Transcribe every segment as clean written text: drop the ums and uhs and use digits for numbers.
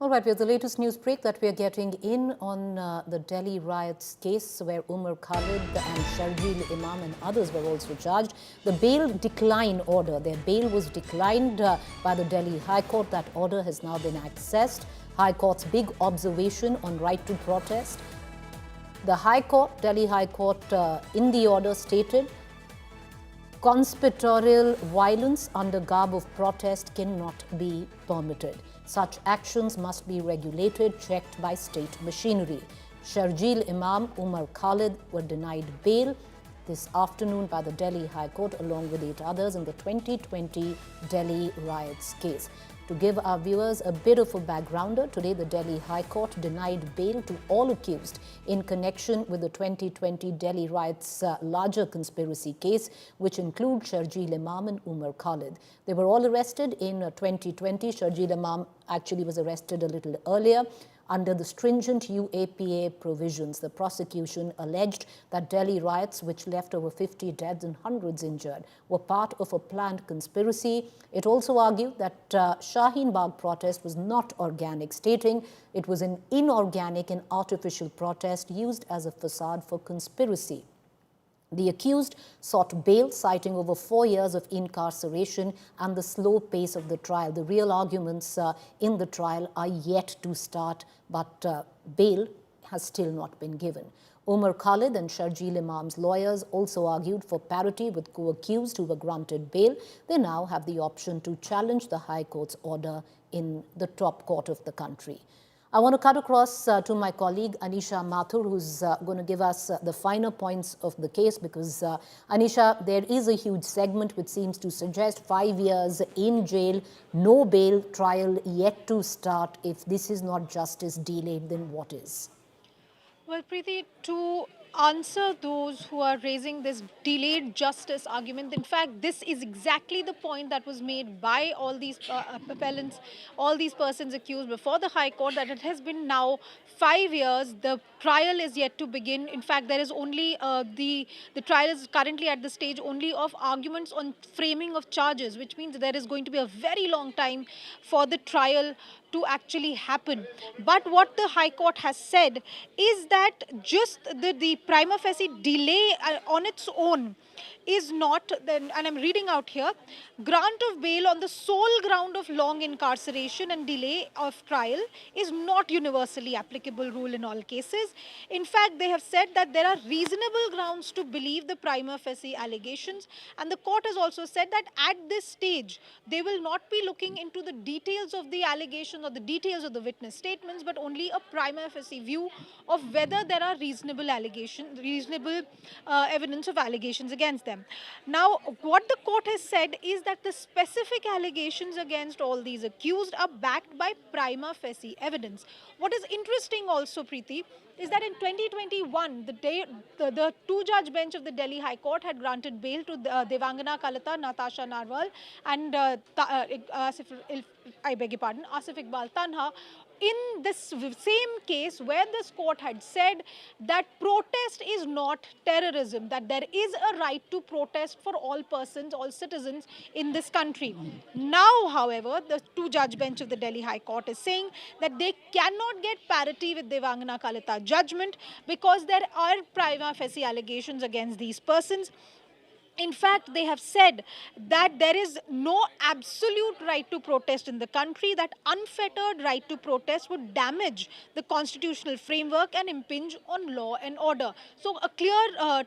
All right, we have the latest news break that we are getting in on the Delhi riots case where Umar Khalid and Sharjeel Imam and others were also charged. The bail decline order, their bail was declined by the Delhi High Court. That order has now been accessed. High Court's big observation on right to protest. The High Court, Delhi High Court, in the order stated, conspiratorial violence under garb of protest cannot be permitted. Such actions must be regulated, checked by state machinery. Sharjeel Imam, Umar Khalid were denied bail this afternoon by the Delhi High Court along with 8 others in the 2020 Delhi riots case. To give our viewers a bit of a backgrounder, today the Delhi High Court denied bail to all accused in connection with the 2020 Delhi riots larger conspiracy case, which include Sharjeel Imam and Umar Khalid. They were all arrested in 2020. Sharjeel Imam actually was arrested a little earlier. Under the stringent UAPA provisions, the prosecution alleged that Delhi riots, which left over 50 dead and hundreds injured, were part of a planned conspiracy. It also argued that Shaheen Bagh protest was not organic, stating it was an inorganic and artificial protest used as a facade for conspiracy. The accused sought bail, citing over 4 years of incarceration and the slow pace of the trial. The real arguments in the trial are yet to start, but bail has still not been given. Umar Khalid and Sharjeel Imam's lawyers also argued for parity with co-accused who were granted bail. They now have the option to challenge the High Court's order in the top court of the country. I want to cut across to my colleague Anisha Mathur, who's going to give us the finer points of the case, because Anisha, there is a huge segment which seems to suggest 5 years in jail, no bail, trial yet to start. If this is not justice delayed, then what is? Well, Preeti, to answer those who are raising this delayed justice argument, in fact, this is exactly the point that was made by all these appellants, all these persons accused before the High Court, that it has been now 5 years. The trial is yet to begin. In fact, there is only the trial is currently at the stage only of arguments on framing of charges, which means there is going to be a very long time for the trial to actually happen. But what the High Court has said is that just the prima facie delay on its own is not, and I'm reading out here, grant of bail on the sole ground of long incarceration and delay of trial is not universally applicable rule in all cases. In fact, they have said that there are reasonable grounds to believe the prima facie allegations, and the court has also said that at this stage, they will not be looking into the details of the allegation or the details of the witness statements, but only a prima facie view of whether there are reasonable allegations, reasonable evidence of allegations against them. Now, what the court has said is that the specific allegations against all these accused are backed by prima facie evidence. What is interesting also, Preeti, is that in 2021, the two-judge bench of the Delhi High Court had granted bail to Devangana Kalata, Natasha Narwal, and Asif Iqbal Tanha, in this same case where this court had said that protest is not terrorism, that there is a right to protest for all persons, all citizens in this country. Now, however, the two-judge bench of the Delhi High Court is saying that they cannot get parity with Devangana Kalata judgment because there are prima facie allegations against these persons. In fact, they have said that there is no absolute right to protest in the country, that unfettered right to protest would damage the constitutional framework and impinge on law and order. So a clear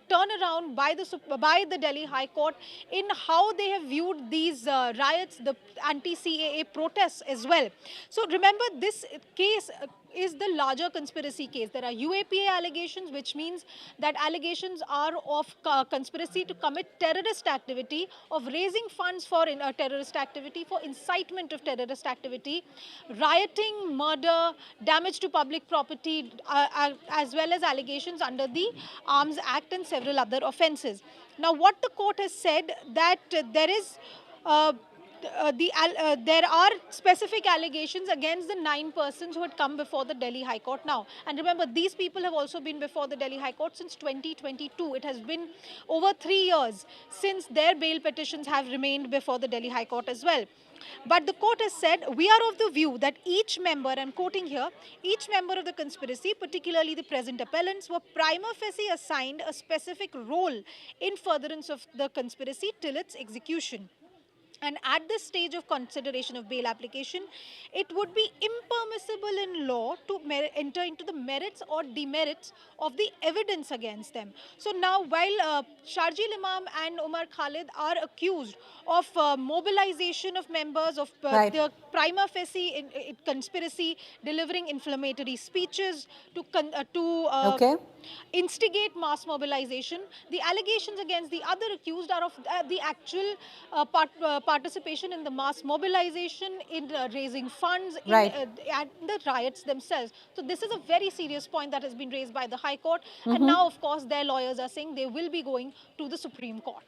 turnaround by the Delhi High Court in how they have viewed these riots, the anti-CAA protests as well. So remember, this case is the larger conspiracy case. There are UAPA allegations, which means that allegations are of conspiracy to commit terrorist activity, of raising funds for terrorist activity, for incitement of terrorist activity, rioting, murder, damage to public property, as well as allegations under the Arms Act and several other offences. Now, what the court has said that there is there are specific allegations against the 9 persons who had come before the Delhi High Court now. And remember, these people have also been before the Delhi High Court since 2022. It has been over 3 years since their bail petitions have remained before the Delhi High Court as well. But the court has said, we are of the view that each member, I'm quoting here, each member of the conspiracy, particularly the present appellants, were prima facie assigned a specific role in furtherance of the conspiracy till its execution. And at this stage of consideration of bail application, it would be impermissible in law to enter into the merits or demerits of the evidence against them. So now, while Sharjeel Imam and Umar Khalid are accused of mobilization of members of Right. the prima facie conspiracy, delivering inflammatory speeches to Okay. instigate mass mobilization. The allegations against the other accused are of the actual participation in the mass mobilization, in raising funds, in Right. and the riots themselves. So this is a very serious point that has been raised by the High Court. And now, of course, their lawyers are saying they will be going to the Supreme Court.